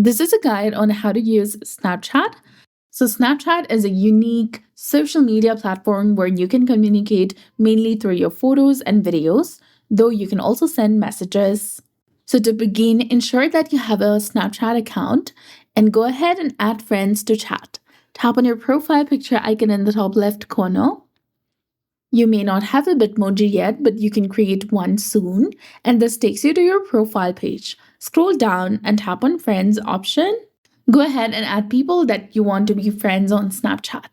This is a guide on how to use Snapchat. So, Snapchat is a unique social media platform where you can communicate mainly through your photos and videos, though you can also send messages. So, to begin, ensure that you have a Snapchat account and go ahead and add friends to chat. Tap on your profile picture icon in the top left corner. You may not have a Bitmoji yet, but you can create one soon, and this takes you to your profile page. Scroll down and tap on Friends option. Go ahead and add people that you want to be friends on Snapchat.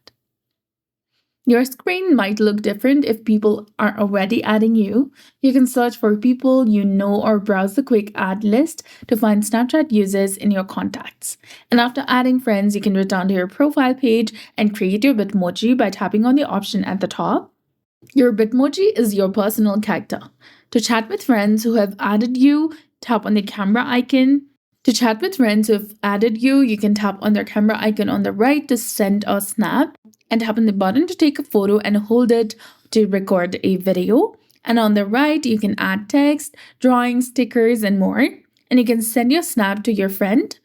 Your screen might look different if people are already adding you. You can search for people you know or browse the quick add list to find Snapchat users in your contacts. And after adding friends, you can return to your profile page and create your Bitmoji by tapping on the option at the top. Your Bitmoji is your personal character. To chat with friends who have added you, tap on the camera icon. To chat with friends who have added you, you can tap on their camera icon on the right to send a snap, and tap on the button to take a photo and hold it to record a video. And on the right, you can add text, drawings, stickers, and more. And you can send your snap to your friend.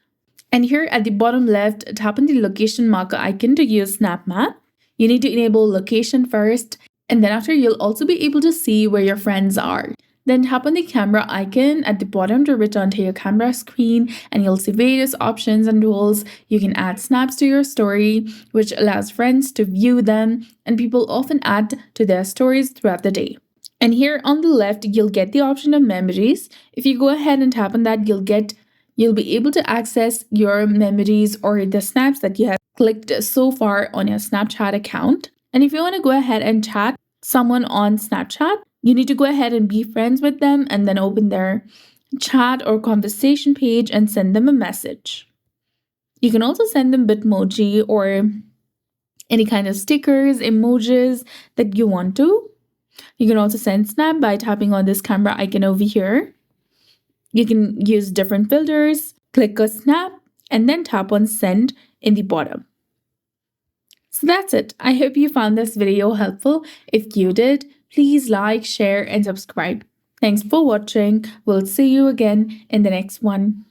And here at the bottom left, tap on the location marker icon to use Snap Map. You need to enable location first, and then after you'll also be able to see where your friends are. Then tap on the camera icon at the bottom to return to your camera screen, and you'll see various options and tools. You can add snaps to your story, which allows friends to view them, and people often add to their stories throughout the day. And here on the left, you'll get the option of memories. If you go ahead and tap on that, you'll be able to access your memories or the snaps that you have clicked so far on your Snapchat account. And if you want to go ahead and chat someone on Snapchat, you need to go ahead and be friends with them and then open their chat or conversation page and send them a message. You can also send them Bitmoji or any kind of stickers, emojis that you want to. You can also send snap by tapping on this camera icon over here. You can use different filters, click a snap, and then tap on send in the bottom. So that's it. I hope you found this video helpful. If you did, please like, share, and subscribe. Thanks for watching. We'll see you again in the next one.